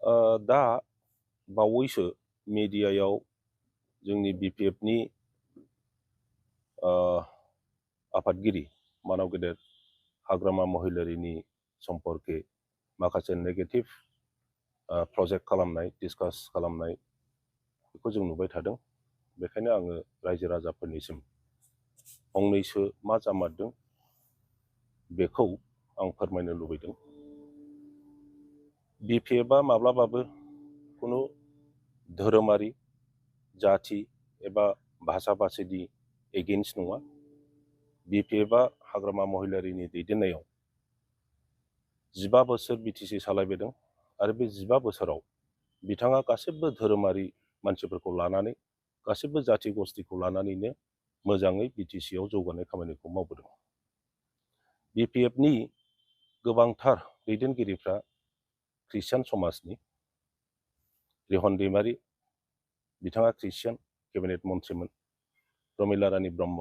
दा बावैसो मिडियायाव जोंनि BPFनि आफादगिरि मानाव गेदेर हाग्रामा महिलारिनि सम्पर्के माखासे नेगेटिभ प्रजेक्ट खालामनाय डिसकास खालामनाय बेखौ जों नुबाय थादों। बेखायनो आङो रायजो राजाफोरनिसिम फंनैसो मा जामारदों बेखौ आं फोरमायनो लुबैदों। BPFआ माब्लाबाबो खुनु धोरोमारि जाथि एबा भाषा भाषिनि एगेन्स्ट नङा। BPFआ हाग्रामा महिलारिनि दैदेननायाव 15 बोसोर BTC सालायबोदों आरो बे 15 बोसोराव बिथाङा गासिबो धोरोमारि मानसिफोरखौ लानानै गासिबो जाथि गस्थिखौ लानानैनो मोजाङै BTCआव जौगानाय खामानिखौ मावबोदों। BPFनि गोबांथार दैदेनगिरिफ्रा ख्रिस्टियान समाजनि। रिहन दैमारि बिथाङा ख्रिस्टियान केबिनेट मन्थ्रिमोन। प्रमिला रानी ब्रह्म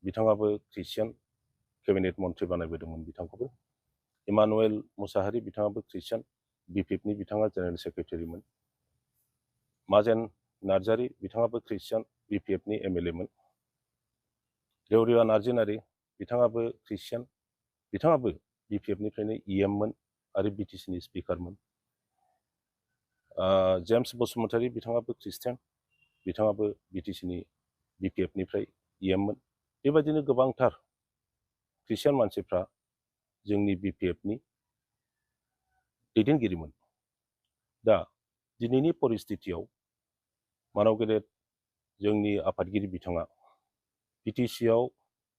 बिथाङाबो ख्रिस्टियान केबिनेट मन्थ्रि बानायबोदोंमोन बिथांखौबो। इमानुएल मुसाहारि बिथाङाबो ख्रिस्टियान BPFनि बिथाङा जेनेरेल सेक्रेटारिमोन। माजेन नार्जारी बिथाङाबो ख्रिस्टियान BPFनि MLA मोन। रेवरिया नार्जिनारी बिथाङाबो ख्रिस्टियान बिथाङाबो BPFनिफ्रायनो EM मोन आरो BTCनि स्पिकारमोन। जेम्स बसुमतारी बिथाङाबो ख्रिस्टियान बिथाङाबो BTCनि BPFनिफ्राय EM मोन। बेबायदिनो गोबांथार ख्रिस्टियान मानसिफ्रा जोंनि BPFनि दैदेनगिरिमोन। दा दिनैनि परिस्थितियाव मानाव गेदेर जोंनि आफादगिरि बिथाङा BTCआव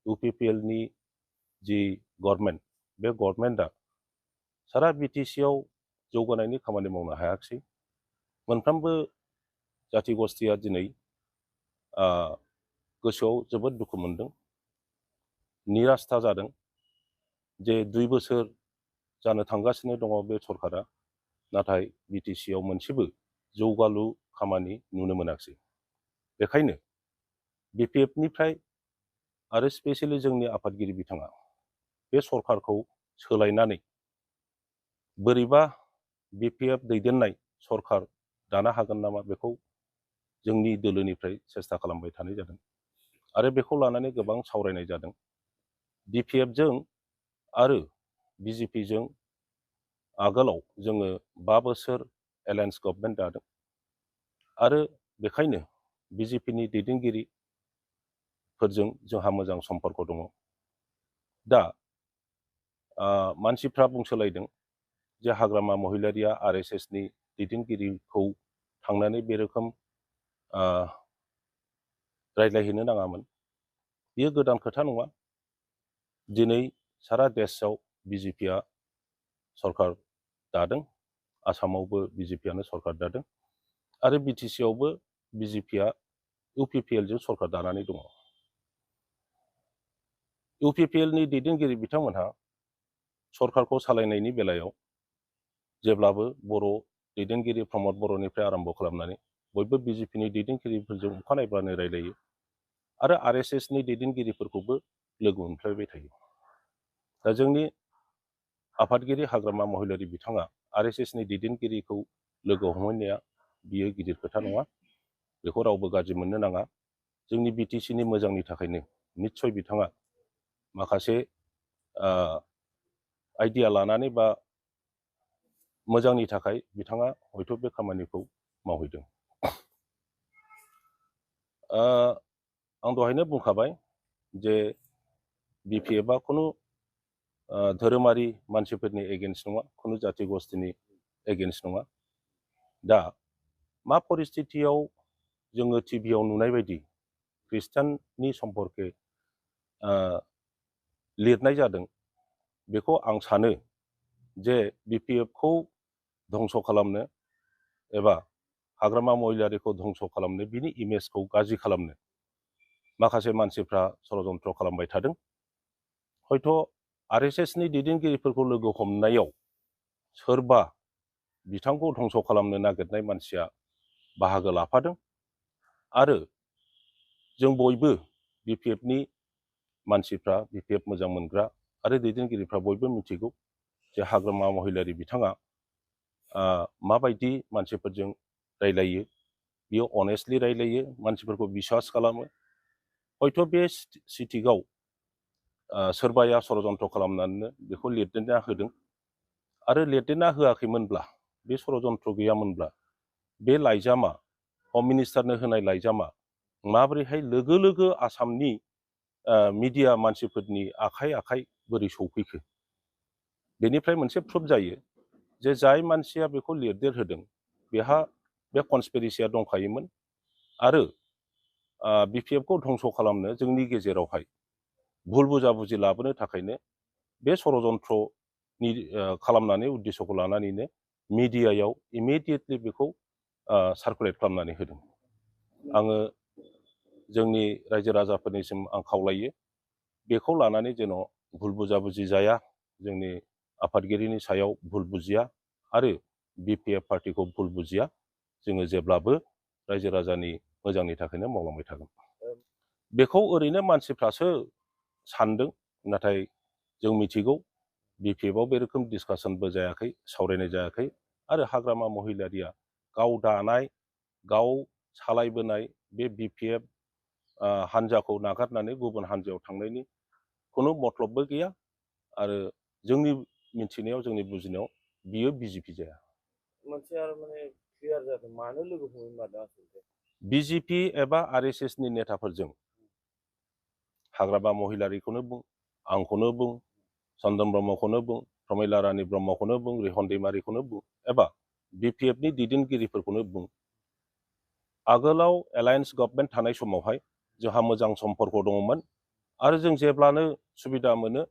UPPLनि जि गभर्नमेन्ट बे गभर्नमेन्टआ सारा BTCआव जौगानायनि खामानि मावनो हायाखिसै। मोनफ्रोमबो जाथि गस्थिया दिनै गोसोआव जोबोद दुखु मोनदों, निरास्था जादों जे 2 बोसोर जानो थांगासिनो दङ बे सरकारा, नाथाय BTCआव मोनसेबो जौगालु खामानि नुनो मोनाखिसै। बेखायनो BPFनिफ्राय आरो स्पेसियेलि जोंनि आफादगिरि बिथाङा बे सरकारखौ सोलायनानै बोरैबा BPF दैदेननाय सरकार दानो हागोन नामा बेखौ जोंनि दोलोनिफ्राय सेस्था खालामबाय थानाय जादों आरो बेखौ लानानै गोबां सावरायनाय जादों। BPFजों आरो BJPजों आगोलाव जोङो 5 बोसोर एलायन्स गभर्नमेन्ट दादों आरो बेखायनो BJPनि दैदेनगिरिफोरजों जोंहा मोजां सम्पर्क दङ। दा मानसिफ्रा बुंसोलायदों जे हाग्रामा महिलारिया RSSनि दैदेनगिरिखौ थांनानै बे रोखोम रायज्लायहैनो नाङामोन। बेयो गोदान खोथा नङा। दिनै सारा देशआव BJPआ सरकार दादों, आसामावबो BJPआनो सरकार दादों आरो BTCआवबो BJPआ UPPLजों सरकार दानानै दङ। UPPLनि दैदेनगिरि बिथांमोनहा सरकारखौ सालायनायनि बेलायाव जेब्लाबो बर' दैदेनगिरि प्रमद बर'निफ्राय आरम्भ खालामनानै बयबो BJPनि दैदेनगिरिफोरजों अखानायब्लानो रायलायो आरो RSSनि दैदेनगिरिफोरखौबो लोगो मोनफ्लायबाय थायो। दा जोंनि आफादगिरि हाग्रामा महिलारि बिथाङा RSSनि दैदेनगिरिखौ लोगो हमहैनाया बियो गिदिर खोथा नङा। बेखौ रावबो गाज्रि मोननो नाङा। जोंनि BTCनि मोजांनि थाखायनो निस्सय बिथाङा माखासे आइडिया लानानै बा मोजांनि थाखाय बिथाङा हयथ' बे खामानिखौ मावहैदों। आं दहायनो बुंखाबाय जे BPFआ खुनु धोरोमारि मानसिफोरनि एगेन्स्ट नङा, खुनु जाथि गस्थिनि एगेन्स्ट नङा। दा मा परिस्थितियाव जोङो टिभियाव नुनाय बायदि ख्रिस्टाननि सम्पर्के लिरनाय जादों, बेखौ आं सानो जे BPFखौ धंस' खालामनो एबा हाग्रामा महिलारिखौ धंस' खालामनो, बिनि इमेजखौ गाज्रि खालामनो माखासे मानसिफ्रा षड़यन्त्र खालामबाय थादों। हयथ' RSSनि दैदेनगिरिफोरखौ लोगो हमनायाव सोरबा बिथांखौ धंस' खालामनो नागिरनाय मानसिया बाहागो लाफादों आरो जों बयबो BPFनि मानसिफ्रा, BPF मोजां मोनग्रा आरो दैदेनगिरिफ्रा बयबो मिथिगौ जे हाग्रामा महिलारि बिथाङा माबायदि मानसिफोरजों रायलायो, बियो अनेस्टलि रायलायो, मानसिफोरखौ बिसास खालामो। हयथ' बे सिटिकआव सोरबाया षड़यन्त्र खालामनानैनो बेखौ लिरदेरना होदों आरो लिरदेरना होआखैमोनब्ला, बे षड़यन्त्र गैयामोनब्ला बे लाइजामा, हम मिनिस्टारनो होनाय लाइजामा माबोरैहाय लोगो लोगो आसामनि मिडिया मानसिफोरनि आखाइ आखाइ बोरै सौफैखो? बेनिफ्राय मोनसे प्रुफ जायो जे जाय मानसिया बेखौ लिरदेरहोदों बेहा बे कनस्पिरेसिया दंखायोमोन आरो बिपिएफखौ धंस' खालामनो जोंनि गेजेरावहाय भुल बुजाबुजि लाबोनो थाखायनो बे षड़यन्त्रनि खालामनानै उद्देश्यखौ लानानैनो मिडियायाव इमिडियेटलि बेखौ सार्कुलेट खालामनानै होदों। आङो जोंनि रायजो राजाफोरनिसिम आं खावलायो बेखौ लानानै जेन' भुल बुजाबुजि जाया, जोंनि आफादगिरिनि सायाव भुल बुजिया आरो बिपिएफ पार्टिखौ भुल बुजिया। जोङो जेब्लाबो रायजो राजानि मोजांनि थाखायनो मावलांबाय थागोन। बेखौ ओरैनो मानसिफ्रासो सानदों, नाथाय जों मिथिगौ बिपिएफआव बे रोखोम डिसकासनबो जायाखै, सावरायनाय जायाखै आरो हाग्रामा महिलारिया गाव दानाय, गाव सालायबोनाय बे बिपिएफ हान्जाखौ नागारनानै गुबुन हान्जायाव थांनायनि खुनु मतलबबो गैया आरो जोंनि मिथिनायाव, जोंनि बुजिनायाव बियो बिजेपि जाया। मोनसे आरो माने क्लियार जादों, मानो लोगो हमनो मारदों आसलते? बिजेपि एबा आरएसएसनि नेताफोरजों, हाग्रामा महिलारिखौनो बुं, आंखौनो बुं, चन्दन ब्रह्मखौनो बुं, प्रमिला रानी ब्रह्मखौनो बुं, रिहन दैमारिखौनो बुं एबा बिपिएफनि दैदेनगिरिफोरखौनो बुं, आगोलाव एलायन्स गभर्नमेन्ट थानाय समावहाय जोंहा मोजां सम्पर्क दङमोन आरो जों जेब्लानो सुबिदा मोनो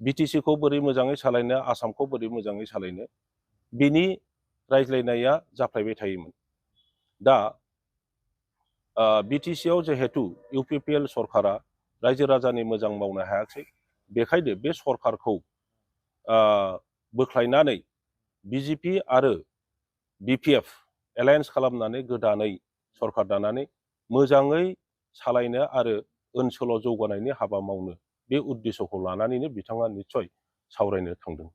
बिटिसिखौ बोरै मोजाङै सालायनो, आसामखौ बोरै मोजाङै सालायनो, बिनि रायज्लायनाया जाफ्लायबाय थायोमोन। दा बिटिसिआव जिहेतु इउपिपिएल सरकारा रायजो राजानि मोजां मावनो हायाखै, बेखायनो बे सरकारखौ बोख्लायनानै बिजेपि आरो बिपिएफ एलायन्स खालामनानै गोदानै सरकार दानानै मोजाङै सालायनो आरो ओनसोलाव जौगानायनि हाबा मावनो बे उद्देश्यखौ लानानैनो बिथाङा निस्सय सावरायनो थांदों।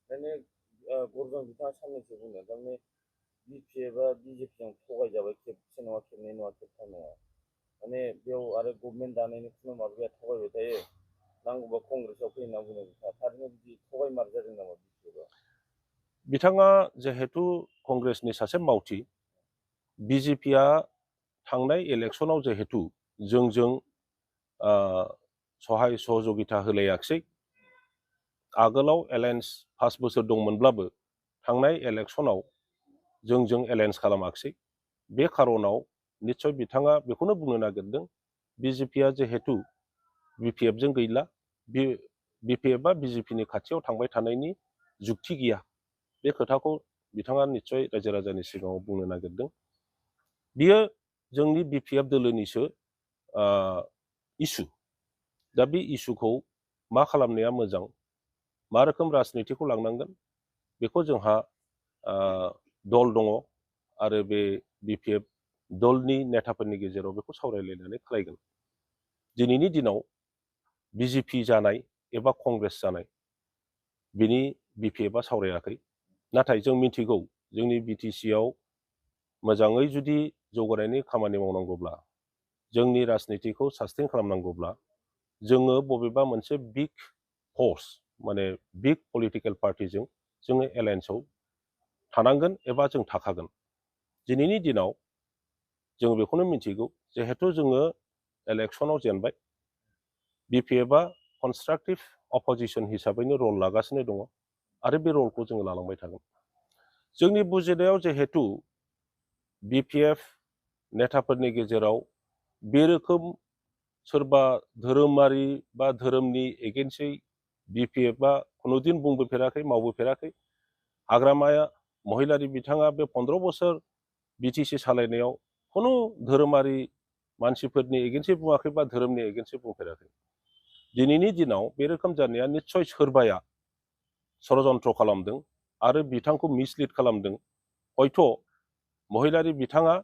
माने गरजन बिथाङा साननैसो बुंदों, थारमाने बिपिएफआ बिजेपिजों थगायजाबाय, खेबसे नङा खेबनै नङा खेबथाम नङा, माने बेयाव आरो गभर्नमेन्ट दानायनि खुनु माबा गैया, थगायबाय थायो, नांगौबा कंग्रेसआव फैयो होनना बुंदों बिथाङा। थारैनो बिदि थगायमार जादों नामा बिपिएफआ? बिथाङा जिहेतु कंग्रेसनि सासे मावथि, बिजेपिआ थांनाय इलेक्सनाव जिहेतु जोंजों सहाय सहযোगिता होलायाखिसै, आगोलाव एलायन्स 5 बोसोर दंमोनब्लाबो थांनाय इलेक्सनाव जोंजों एलायन्स खालामाखिसै। बे खारनाव निस्सय बिथाङा बेखौनो बुंनो नागिरदों, बिजेपिआ जिहेतु बिपिएफजों गैला, बिपिएफआ बिजेपिनि खाथियाव थांबाय थानायनि जुक्ति गैया, बे खोथाखौ बिथाङा निस्सय रायजो राजानि सिगाङाव बुंनो नागिरदों। बियो जोंनि बिपिएफ दोलोनिसो इसु। दा बे इसुखौ मा खालामनाया मोजां, मा रोखोम राजनितिखौ लांनांगोन, बेखौ जोंहा दल दङ आरो बे बिपिएफ दलनि नेताफोरनि गेजेराव बेखौ सावरायलायनानै खालायगोन। दिनैनि दिनाव बिजेपि जानाय एबा कंग्रेस जानाय बिनि बिपिएफआ सावरायाखै, नाथाय जों मिथिगौ जोंनि बिटिसिआव मोजाङै जुदि जौगानायनि खामानि मावनांगौब्ला, जोंनि राजनितिखौ सास्टेन खालामनांगौब्ला जोङो बबेबा मोनसे बिग फर्स, माने बिग पलिटिकेल पार्टिजों जोङो एलायन्सआव थानांगोन एबा जों थाखागोन। दिनैनि दिनाव जों बेखौनो मिथिगौ, जिहेतु जोङो इलेक्सनाव जेनबाय, बिपिएफआ कनस्ट्राक्टिभ अपोजिशन हिसाबैनो रल लागासिनो दङ आरो बे रलखौ जोङो लालांबाय थागोन। जोंनि बुजिनायाव जिहेतु बिपिएफ नेताफोरनि गेजेराव बे रोखोम सोरबा धोरोमारि बा धोरोमनि एगेन्स्टै बिपिएफआ खुनुदिन बुंबोफेराखै, मावबोफेराखै। हाग्रामाया महिलारि बिथाङा बे 15 बोसोर बिटिसि सालायनायाव खुनु धोरोमारि मानसिफोरनि एगेन्स्टै बुङाखै बा धोरोमनि एगेन्स्टै बुंफेराखै। दिनैनि दिनाव बे रोखोम जानाया निस्सय सोरबाया षड़यन्त्र खालामदों आरो बिथांखौ मिसलिड खालामदों। हयथ' महिलारि बिथाङा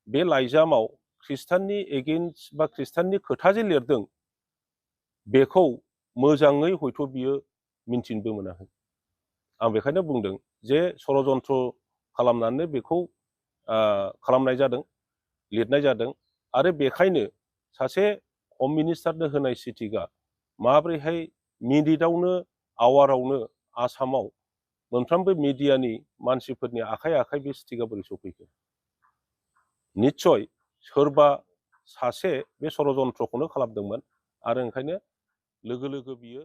बे लाइजामाव ख्रिस्टाननि एगेन्स्ट बा ख्रिस्टाननि खोथा जे लिरदों बेखौ मोजाङै हयथ' बियो मिन्थिनोबो मोनाखै। आं बेखायनो बुंदों जे षड़यन्त्र खालामनानै बेखौ खालामनाय जादों, लिरनाय जादों। आरो बेखायनो सासे हम मिनिस्टारनो होनाय सिटिकआ माब्रैहाय मिनिटआवनो आवारावनो आसामाव मोनफ्रोमबो मिडियानि मानसिफोरनि आखाइ आखाइ बे सिटिकआ बोरै सफैखो? निस्सय सोरबा सासे बे षड़यन्त्रखौनो खालामदोंमोन आरो ओंखायनो लोगो लोगो बियो